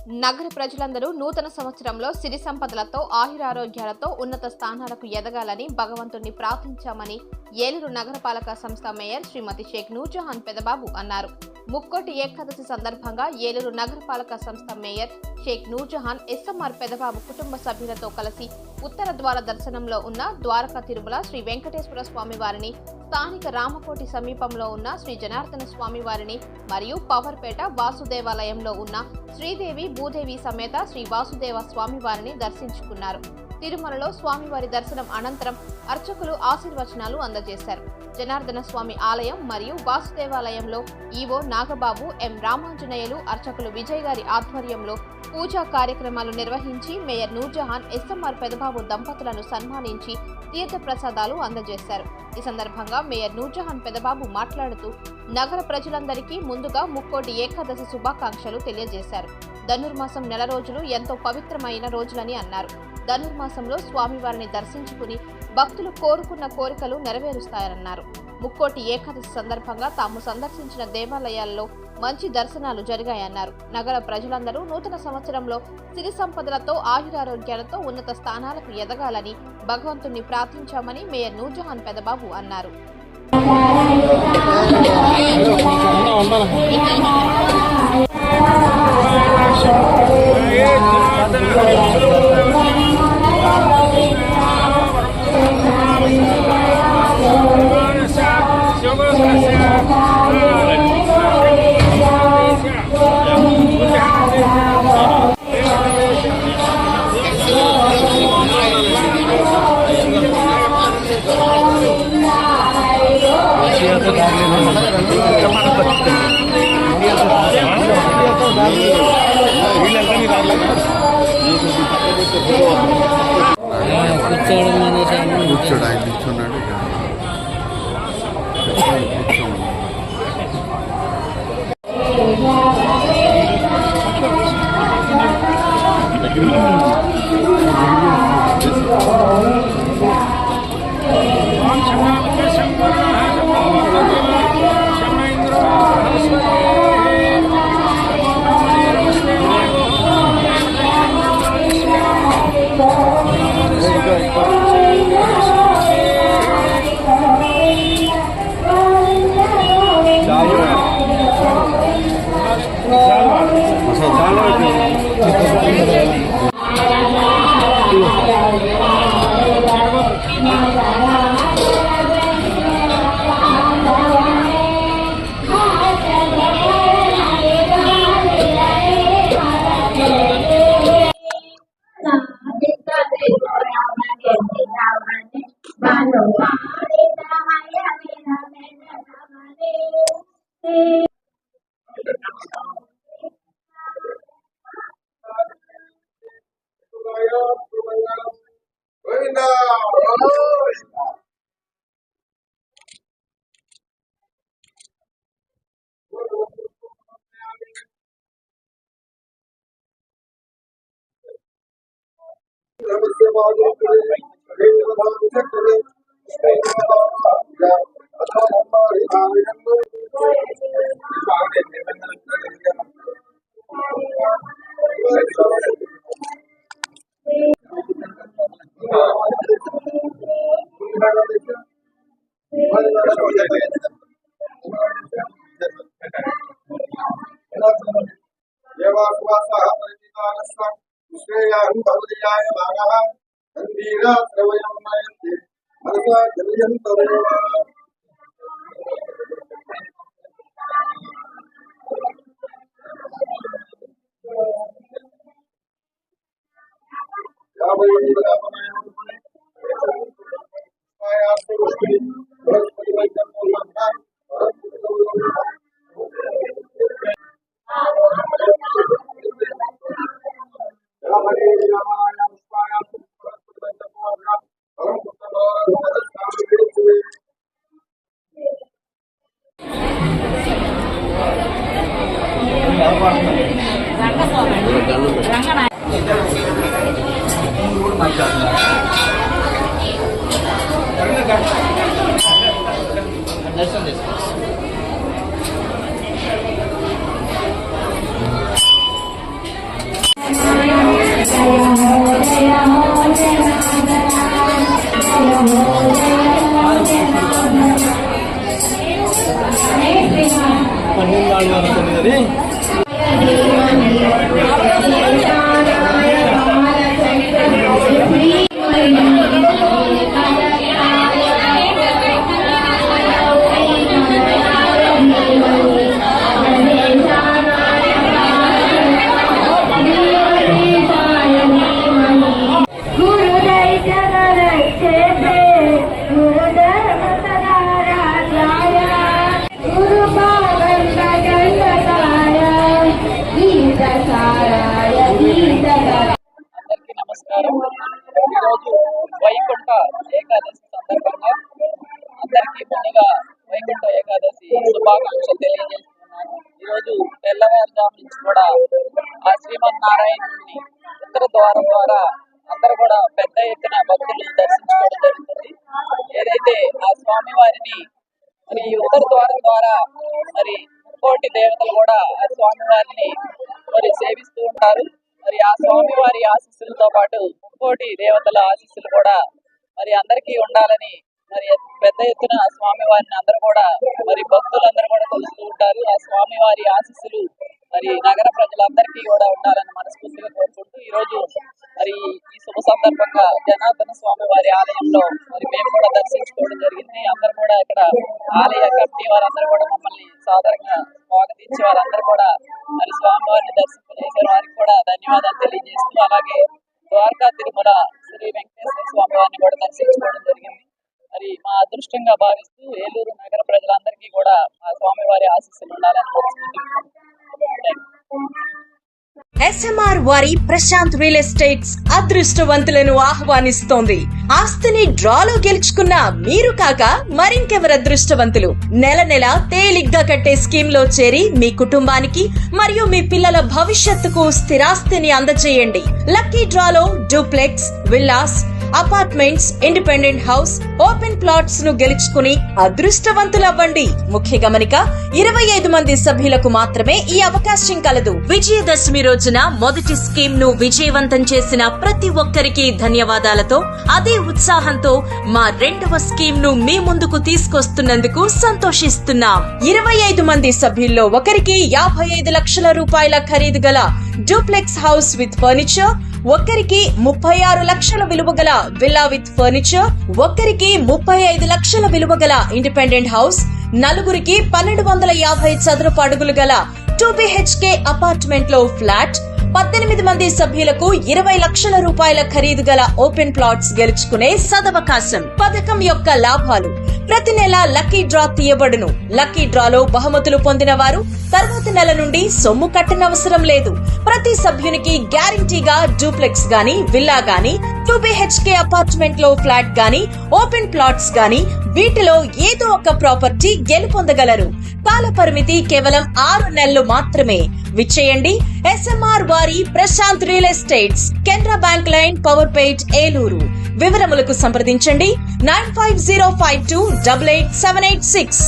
నగర ప్రజలందరూ నూతన సంవత్సరంలో సిరి సంపదలతో ఆయురారోగ్యాలతో ఉన్నత స్థానాలకు ఎదగాలని భగవంతుణ్ణి ప్రార్థించామని ఏలూరు నగరపాలక సంస్థ మేయర్ శ్రీమతి షేక్ నూర్జహాన్ పెదబాబు అన్నారు. ముక్కోటి ఏకాదశి సందర్భంగా ఏలూరు నగరపాలక సంస్థ మేయర్ షేక్ నూర్జహాన్ ఎస్ఎంఆర్ పెదబాబు కుటుంబ సభ్యులతో కలిసి ఉత్తర ద్వార దర్శనంలో ఉన్న ద్వారకా తిరుమల శ్రీ వెంకటేశ్వర స్వామి వారిని, స్థానిక రామకోటి సమీపంలో ఉన్న శ్రీ జనార్దన స్వామి వారిని మరియు పవర్పేట వాసుదేవాలయంలో ఉన్న శ్రీదేవి భూదేవి సమేత శ్రీ వాసుదేవ స్వామి వారిని దర్శించుకున్నారు. తిరుమలలో స్వామివారి దర్శనం అనంతరం అర్చకులు ఆశీర్వచనాలు అందజేశారు. జనార్దన స్వామి ఆలయం మరియు వాసుదేవాలయంలో ఈవో నాగబాబు, ఎం రామాంజనేయులు, అర్చకులు విజయ్ గారి ఆధ్వర్యంలో పూజా కార్యక్రమాలు నిర్వహించి మేయర్ నూర్జహాన్ ఎస్ఎంఆర్ పెదబాబు దంపతులను సన్మానించి తీర్థ ప్రసాదాలు అందజేశారు. ఈ సందర్భంగా మేయర్ నూర్జహాన్ పెదబాబు మాట్లాడుతూ నగర ప్రజలందరికీ ముందుగా ముక్కోటి ఏకాదశి శుభాకాంక్షలు తెలియజేశారు. ధనుర్మాసం నెల రోజులు ఎంతో పవిత్రమైన రోజులని అన్నారు. ధనుర్మాసంలో స్వామివారిని దర్శించుకుని భక్తులు కోరుకున్న కోరికలు నెరవేరుస్తాయన్నారు. ముక్కోటి ఏకాదశి సందర్భంగా తాము సందర్శించిన దేవాలయాల్లో మంచి దర్శనాలు జరిగాయన్నారు. నగర ప్రజలందరూ నూతన సంవత్సరంలో సిరి సంపదలతో ఆయురారోగ్యాలతో ఉన్నత స్థానాలకు ఎదగాలని భగవంతుణ్ణి ప్రార్థించామని మేయర్ నూర్జహాన్ పెదబాబు అన్నారు. కూర్చోడు ఆయన కూర్చున్నాడు. అందరికీ నమస్కారం. ఈరోజు వైకుంఠ ఏకాదశి సందర్భంగా అందరికీ ముందుగా వైకుంఠ ఏకాదశి శుభాకాంక్షలు తెలియజేస్తున్నాను. ఈరోజు తెల్లవారుజాము నుంచి కూడా ఆ శ్రీమన్నారాయణుని ఉత్తర ద్వారం ద్వారా అందరూ కూడా పెద్ద ఎత్తున భక్తులు దర్శించుకోవడం జరుగుతుంది. ఏదైతే ఆ స్వామి వారిని మరి ఉత్తర ద్వారం ద్వారా మరి కోటి దేవతలు కూడా ఆ స్వామి వారిని మరి సేవిస్తూ ఉంటారు. మరి ఆ స్వామి వారి ఆశీస్సులతో పాటు ముక్కోటి దేవతల ఆశీస్సులు కూడా మరి అందరికీ ఉండాలని మరి పెద్ద ఎత్తున స్వామి వారిని అందరూ కూడా మరి భక్తులందరూ కూడా కొలుస్తూ ఉంటారు. ఆ స్వామి వారి ఆశీస్సులు మరి నగర ప్రజలందరికీ కూడా ఉండాలని మనస్ఫూర్తిగా కోరుకుంటూ ఈ రోజు మరి ఈ శుభ సందర్భంగా జనార్దన స్వామి వారి ఆలయంలో మరి మేము కూడా దర్శించుకోవడం జరిగింది. అందరూ కూడా ఇక్కడ ఆలయ కమిటీ వారందరూ కూడా మమ్మల్ని సాధారణంగా స్వాగతించి వారందరూ కూడా మరి స్వామి వారిని దర్శింపజేసే వారికి కూడా ధన్యవాదాలు తెలియజేస్తూ అలాగే ద్వారకా తిరుమల శ్రీ వెంకటేశ్వర స్వామి వారిని కూడా దర్శించుకోవడం జరిగింది. మరి మా అదృష్టంగా భావిస్తూ ఏలూరు నగర ప్రజలందరికీ కూడా ఆ స్వామి వారి ఆశీస్సులు ఉండాలని SMR వారి ప్రశాంత్ రియల్ ఎస్టేట్స్ అదృష్టవంతులను ఆహ్వానిస్తోంది. ఆస్తిని డ్రాలో గెలుచుకున్న మీరు కాక మరింకెవరు అదృష్టవంతులు? నెల నెల తేలిగ్గా కట్టే స్కీమ్ లో చేరి మీ కుటుంబానికి మరియు మీ పిల్లల భవిష్యత్తుకు స్థిరాస్తిని అందజేయండి. లక్కీ డ్రాలో duplex, villas, apartments, independent house, open plots ను గెలుచుకుని అదృష్టవంతులవ్వండి. ముఖ్య గమనిక, 25 మంది సభ్యులకు మాత్రమే ఈ అవకాశం కలదు. విజయదశమి రోజున మొదటి స్కీమ్ ను విజయవంతం చేసిన ప్రతి ఒక్కరికి ధన్యవాదాలతో అదే ఉత్సాహంతో మా రెండవ స్కీమ్ ను మీ ముందుకు తీసుకొస్తున్నందుకు సంతోషిస్తున్నాం. 25 మంది సభ్యుల్లో ఒకరికి 55 లక్షల రూపాయల ఖరీదు గల డూప్లెక్స్ హౌస్ విత్ ఫర్నిచర్, ఒక్కరికి 36 లక్షల విలువ గల విల్లా విత్ ఫర్నిచర్, ఒక్కరికి 35 లక్షల విలువ గల ఇండిపెండెంట్ హౌస్, నలుగురికి 1250 చదరపు అడుగులు గల 2 BHK అపార్ట్మెంట్ లో ఫ్లాట్, 18 మంది సభ్యులకు 20 లక్షల రూపాయల ఖరీదు గల ఓపెన్ ప్లాట్స్ గెలుచుకునే సదవకాశం. పథకం యొక్క లాభాలు: ప్రతి నెల లక్కీ డ్రా తీయబడును. లక్కీ డ్రాలో బహుమతులు పొందిన వారు తర్వాతి నెల నుండి సొమ్ము కట్టనవసరం లేదు. ప్రతి సభ్యునికి గ్యారంటీగా డూప్లెక్స్ గాని, విల్లా గాని, 2 BHK అపార్ట్మెంట్ లో ఫ్లాట్ గాని, ఓపెన్ ప్లాట్స్ గాని వీటిలో ఏదో ఒక ప్రాపర్టీ గెలుపొందగలరు. కాల పరిమితి కేవలం 6 నెలలు మాత్రమే. విచ్చేయండి SMR వారి Prashant real estates, Canara bank line, Powerpet, Eluru. వివరములకు సంప్రదించండి 9505288786.